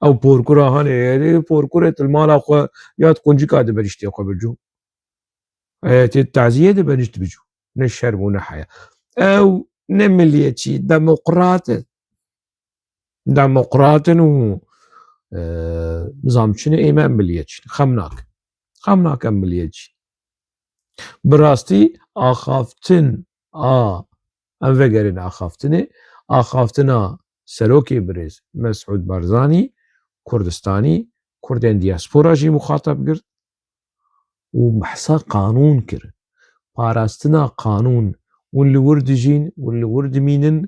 او بوركورا هاني بوركورة المال اخو يا تكونجي كاد بنيشتي اخو بجو التعزية دي بنيشت بجو نشر ونحيا او نمليتشي ديمقراط و نظام شنو ايما مليتش خمناك مليتش براستي اخافتن ام وگرین آخافتنا سروکی بریز مسعود بارزانی کردستانی کردین دیاسپورا جی مخاطب گرد و محسا قانون کرد پاراستنا قانون ون اللي ورد جين واللي ورد مينن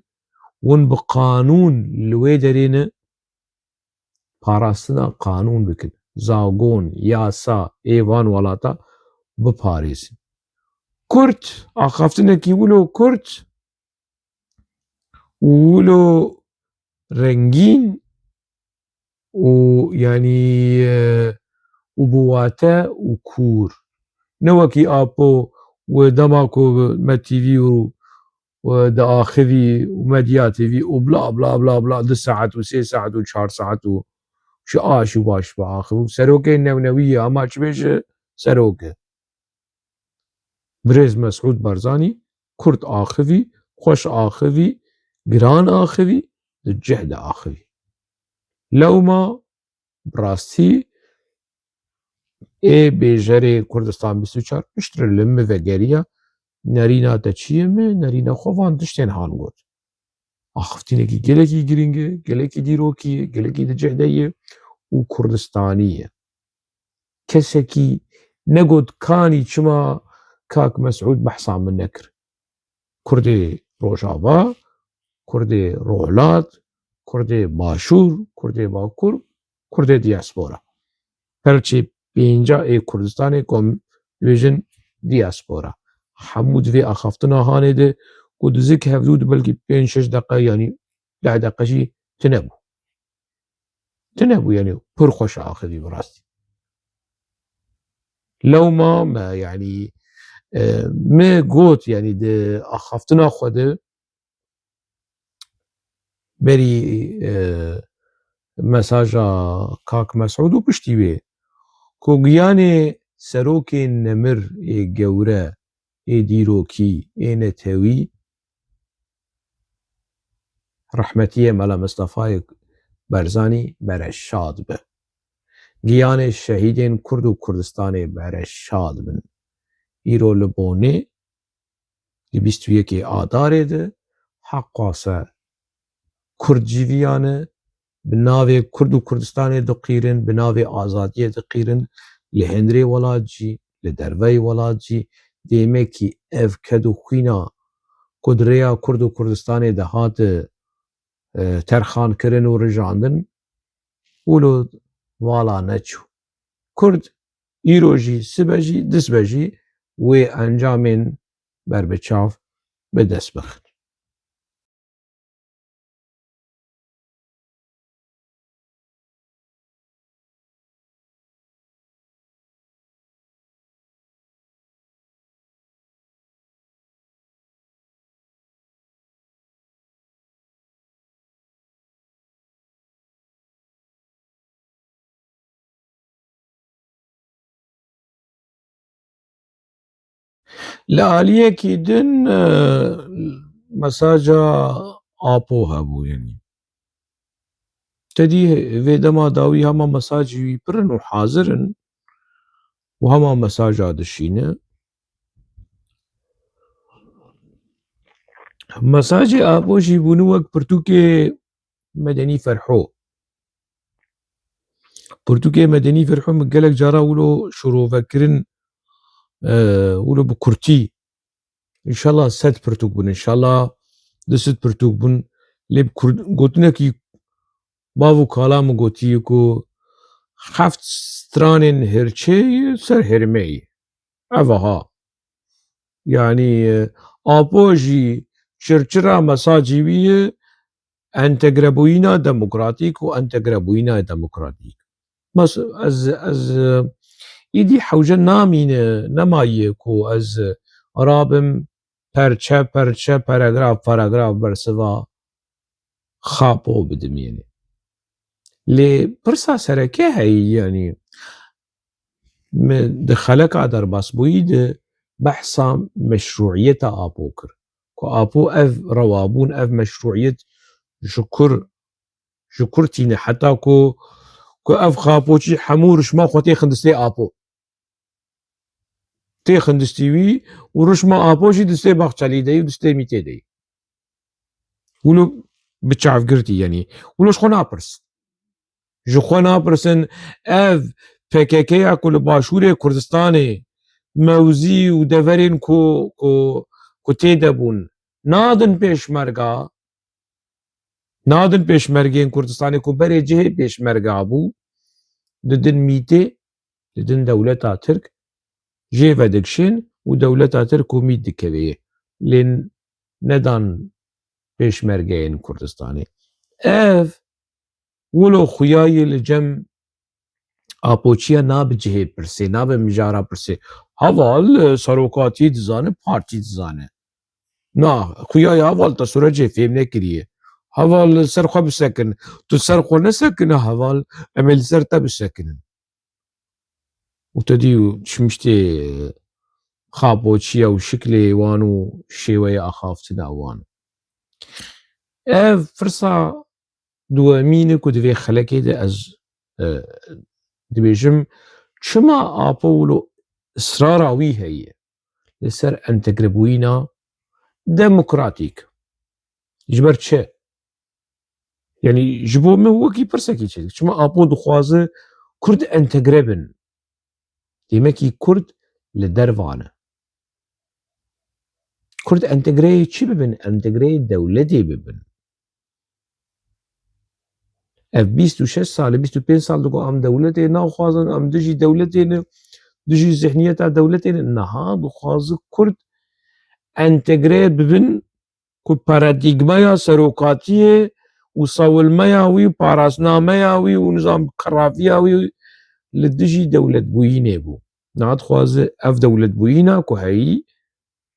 ون بقانون اللي درين پاراستنا قانون بكن زاغون ياسا ايوان ولاتا بپاريس كرت آخافتنا كي ولو كرت ولو رنگین و يعني وبواتا وكور نوكي آبو ودماكو ما تي في ودا آخذي ومديا تي في وبلا بلا بلا بلا 2 ساعات و3 ساعات و4 ساعات شو باش بآخذ سروكي النونوية اما شبيش سروكي بريز مسعود بارزاني كرد آخذي خوش آخذي گران آخذي الجهد آخذي لو ما براستی بیجاری کردستان 24 اشتر لمه و گریه نرینا تچیه می نرینا خوان دشتین هان گود آخفتینه کی گلکی گرینگه گلکی دیروکیه گلکی دجهدیه و کردستانیه کسی کی نگود کانی چما کاک مسعود بحثا من نکر Kurdê Rojava, Kurdê Rohlat, Kurdê Başûr, Kurdê Bakur, Kurdê Diyasbora. Pelçê pênca ê Kurdistanê ku dibêjin diyasbora. Hemû divê axaftina hanê de ku di zik hevdû di belkî 5-6 deqe yanî 10 deqe jî tunebû. Tunebû yanî pir xweş e axivî bi rastî. Lewma me yanî me got yanî di axaftina xwe de berî mesaja Kak Mesûd û piştî wê ku giyanê serokên nemir ê gewre ê dîrokî ê netewî rehmetiyê Mela Mustefayê Barzanî bereşşad be. Giyanê şehîdên Kurd û Kurdistanê bereşşad bin. Îro li Bonê li 21 Adarê de heqa se Kurdcîviyan e bi navê Kurd û Kurdistanê diqîrin, bi navê azadiyê diqîrin, li Hendirê welat jî, li derveyê welat jî dêmekî ev ked û xwîna ku di rêya Kurd û Kurdistanê de hate terxankirin û rijandin wilo vala neçû. Kurd îro jî sibe jî disbe jî wê encamên berbiçav bi dest bixin. Li aliyekî din mesaja Apo hebû yanî. Tedî vê dema dawî hema mesajê wî pirin û hazir in û hema mesaja dişîne. Mesajê Apo jî bûne wek pirtûkê medenî ferho. Pirtûkê medenî ferho min gelek cara wilo şîrovekirin wilo bi Kurtî înşallah 100 pirtûk bin, înşallah 200 pirtûk bin lê gotinekî bav û kala min gotiye ku 7 stranên hirçê ser hermeyê. Ev aha. Yanî Apo jî çirçira mesajê wî ye entegrebûyîna demokratîk û entegrebûyîna demokratîk. Ez îdî hewce namîne nemaye ku ez rabim perçe perçe paragraf paragraf bersiva Xapo bidim yanî. Lê pirsa sereke heye yanî di xeleka derbasbûyî de behsa meşruiyeta Apo kir. Ku Apo ev rewabûn ev meşruiyet ji kur tîne heta ku ev Xapoçî hemû rişma xwe tê xindistê Apo. Tê xindistî wî û rişma Apo jî distê Baxçelî de yê û distê Mîtê de yê. Wilo bi çavgirtî yanî. Wilo ji xwe napirsin. Ji xwe napirsin ev PKK-ya ku li Başûrê Kurdistanê mewzî û deverên ku tê de bûn nadin pêşmerga, nadin pêşmergeyên Kurdistanê ku berê cihê pêşmerga bû didin Mîtê, didin dewleta Tirk jê vedikişên û dewleta Tirk û Mît dikevê lê nedan pêşmergeyên Kurdistanê. Ev wilo xuyayê li cem Apoçiya nabe cihê pirsê, nabe mijara pirsê. Heval serokatî dizane, partî dizane. Na, xuyaya heval te surecê fêm nekiriye. Heval li ser xwe bisekin. Tu ser xwe nesekine heval, em ê li ser te bisekinin. û tedî çimiştê Xapoçiya û şiklê wan û şêweya axaftina wan. Ev firsa duhemîn e ku di vê xelekê de ez dibêjim çima Apo wilo israra wî heye li ser entegrebûyîna demokratîk. Ji ber çi? Yanî ji bo min wekî pirsekî çêdik. Çima Apo dixwaze Kurd entegre bin. Dêmekî Kurd li dervan e. كرد انتجري چی ببن؟ انتجري دولتي ببن. اف 26 سال 25 سال دقو ام دولتي ناخوازن ام دجي دولتي دجي ذهنيتا دولتي نها دخواز كرد انتجري ببن كو باراديغمايا سروقاتي وصولمايا وي باراسنامايا وي ونظام كرافيا وي لدجي دولة بوينة بو نعد خواز اف دولة بوينة كو هاي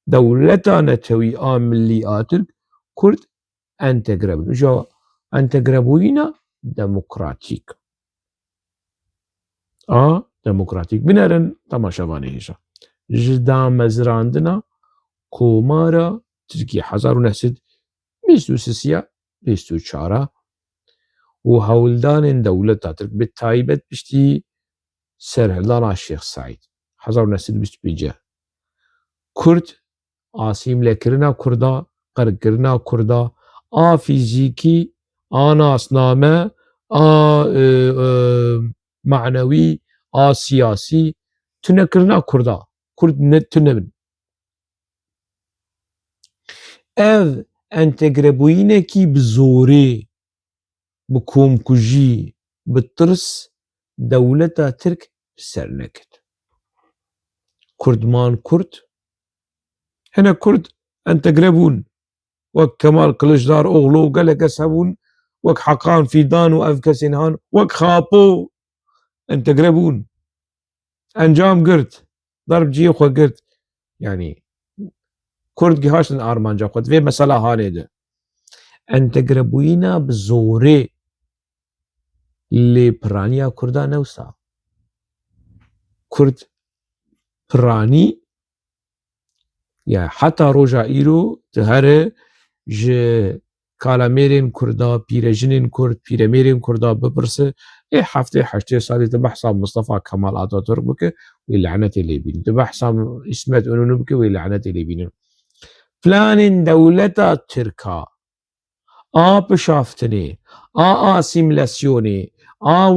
دولتا نتوي ملي آترك كرد انتجري بن جا انتجري بوينة ديمقراطيك ديمقراطيك بنرن تماشاواني هيجا جدا مزراندنا كومارا تركي 1923 24 و هولدان دولتا ترك بالتايبت بشتي سرهلدان الشيخ سعيد 1925 كرد عاصم لكرنا كردا قرقرنا كردا فيزيكي ناسنامه معنوي سياسي تنكرنا كردا كرد نتنبن ev entegrebûyinekî bi zorê, bi komkujî, bi tirs dewleta Tirk ser nekir. Kurdman Kurd hene Kurd entegre bûn wek Kemal Kılıçdaroğlu gelek kes hebûn wek Hakan Fidan û ev kesên han wek Xapo entegre bûn encam girt derbciyê xwe girt yani Kurd gihaştin armanca xwe vê mesela halê de entegrebûyîna bi zorê lê piraniya Kurda ne wisa Kurd piranî ya heta roja îro di here ji kalemêrên Kurda pîrejinên Kurd pîremêrên Kurda bipirse heftê heştê salî di behsa Mustafa Kemal Atatürk bike wê lanetê lê bînin di behsa İsmet İnönü bike wê lanetê lê bînin planên dewleta Tirka pişaftinê asîmîlasyonê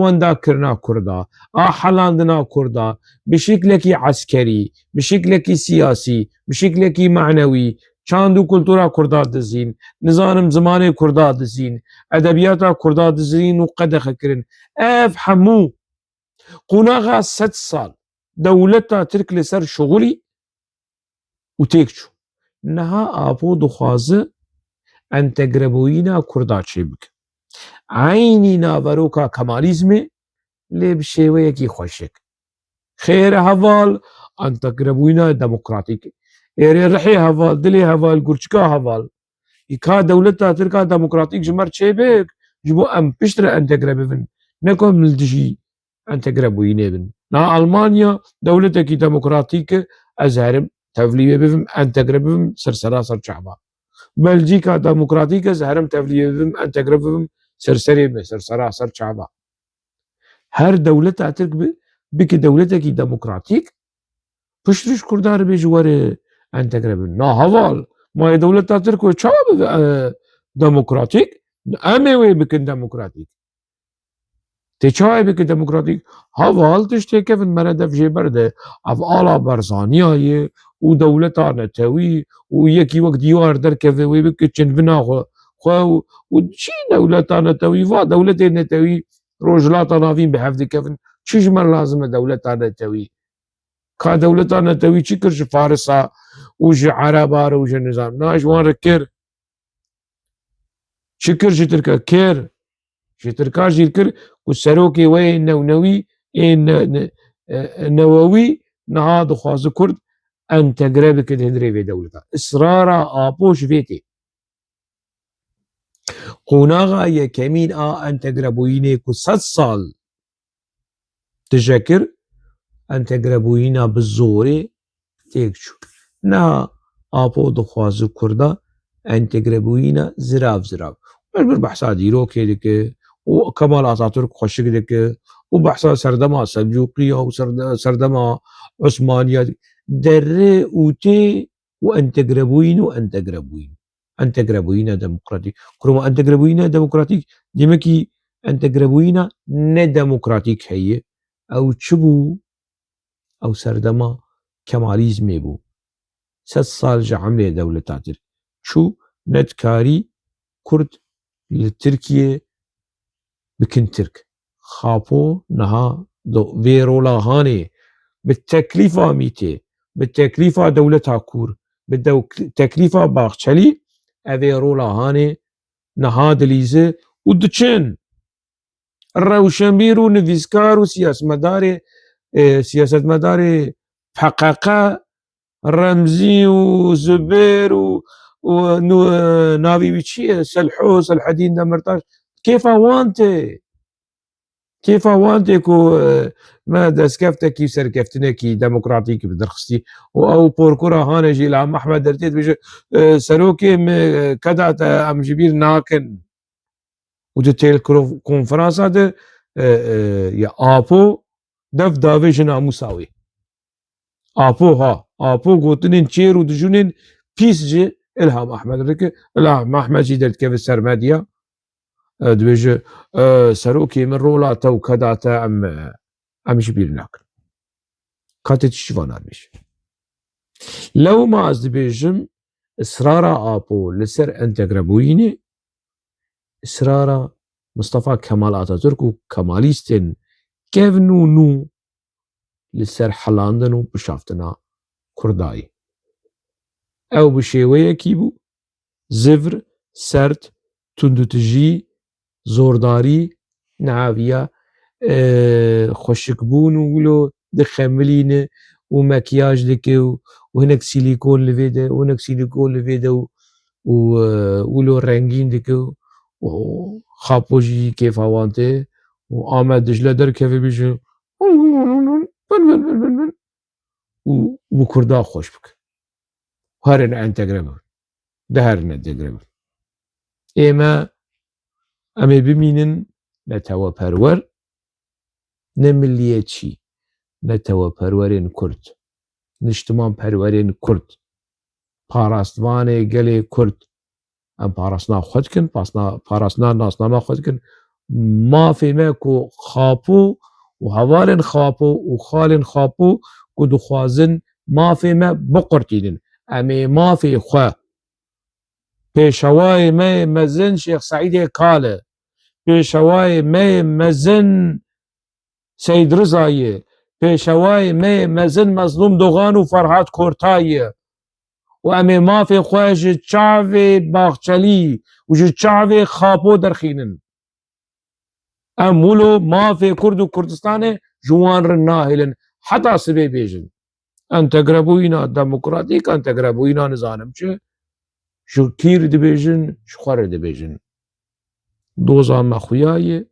wendakirina Kurda helandina Kurda bi şeklekî eskerî bi şeklekî siyasî bi şeklekî manewî çand û kultura Kurda dizîn nizanim zimanê Kurda dizîn edebiyata Kurda dizîn û qedexekirin ev hemû qunaxa 100 sal dewleta Tirk li ser şoxulî û têk çû niha apo dixwaze entegrebûyîna Kurda çê bike aynî naveroka Kemalizmê lê bi şêweyekî xweşik xêr heval entegrebûyîna demokratîk êrê rihê heval dilê heval gurçika heval ka dewleta Tirka demokratîk ji mer çêbik ji bo em piştre entegre bibin ne ku em li dijî entegrebûyînê bin niha Almanya dewletekî demokratîk e ez herim tevlî bibim entegre bibim sersera ser çava Belçîka demokratîk ez herim tevlî bibim entegre bibim serserê me sersera ser çava her dewleta Tirk bike dewletekî demokratîk piştî ji Kurda re bê ji were entegre bin na heval mayê dewleta Tirk wê çawa bibe demokratîk em ê wê bikin demokratîk tê çawa bikin demokratîk heval tiştê kevin me re dev jêber de ev ala berzaniyayê û dewleta netewî û yekî wek dîwar derkeve wê bike çinvina xwe û çi dewleta netewî va dewletê netewî rojhilata navîn bi hev dikevin çi ji me lazim e dewleta netewî ka dewleta netewî çi kir ji Farisa û ji Ereban û ji nizam na ji wan re kir çi kir ji Tirka kir ji Tirka jîr kir ku serokê we ê newnewî ê newewî niha dixwaze Kurd entegre bike di hundirê vê dewleta israra apo ji vê tê qonaxa yekemîn entegrebûyînê ku 100 sal dije kir entegrebûyîna bi zorê têk çû niha apo dixwaze Kurda entegrebûyîna zirav zirav bir behsa dîrokê dike û Kemal Atatürk xweşik dike û behsa serdema Selcuqiya û serdema Osmaniya derê û tê û entegrebûyîn û entegrebûyîn entegrebûyîna demokratîk kurma entegrebûyîna demokratîk demekî entegrebûyîna nedemokratîk heye ew çi bû ew serdema Kemalizmê bû 100 سال جا عملية دولة تر شو ندكاري كرد لتركيا بكن ترك خابو نها فيرولا هاني بالتكلفة ميتي بالتكلفة دولتها كور بالتكلفة باخشلي افيرولا هاني نها دليزه ودچن الروشنبير ونفيسكار سياسة مداري حقاقة رمزي وزبير ونافي بيتشي سلحوس الحديد دمرتاش كيف وانتي كو ما دسكفتك كيف سركفتنا كي ديمقراطيك بدرخستي او بوركورا هانا جي لعم احمد درتيت بيجي سروكي كدعت ام جبير ناكن ودتيل كونفرنسا ده يا ابو دف دافيجنا مساوي ابو قوتنين تشير ودجونين بيس جي الهام احمد رك الهام احمد جي درت كيف السرماديه دبيج سروكي من رولا تو كداتا ام جبير ناكن كاتت شفانار بيش لو ما از دبيجم اصرارا ابو لسر انتجرابويني اصرارا مصطفى كمال اتاتورك وكماليستين كيفنو نو لسر حلاندن وبشافتنا كرداي او بشيوية كيبو زفر سرت تندتجي زورداري نعافية خوشكبون ولو دخملين ومكياج دكو وهناك سيليكون لفيدا وهناك سيليكون لفيدا ولو رنگين دكو وخابوجي كيف هوانته وآمد دجلة در كيف بيجي وكردا خوش بك هرن انتجربل ده هرن انتجربل اما امي بمينن نتوا پرور نمليه چي نتوا پرورين كرد نشتمان پرورين كرد پاراستواني گلي كرد ام پاراسنا خود کن پاراسنا ناسنامه خود کن ما في ماكو خاپو و هوالن خاپو و خالن خاپو کو دخوازن ما في ما بقرتين امي ما في خوا پیشوای ما مزن شيخ سعيد كاله پیشوای ما مزن سيد رضاية پیشوای ما مزن مظلوم دوغان و فرهاد كورتاية و امي ما في خواج چاوي باغچلي و چاوي خاپو درخينن امولو ما في كرد و كردستان جوان رناهلن حتى سبي بيجن انت قربوينا ديمقراطيك انت قربوينا نظام شو كير دبيجن شو خور دبيجن دوزا مخوياي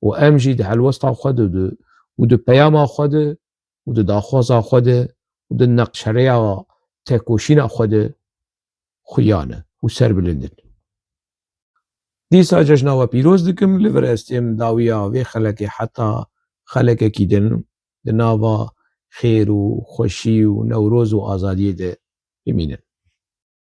وامجي ده الوسط خود ود بياما خود ود داخوزا خود ود نقشريا تكوشينا خود خويانه وسر بلندن ديسا جشنا وبيروز دكم لفرستيم داويا وي خلقي حتى خلقي كيدن دناوا خير و خوشي و نوروز و آزادي ده بمينن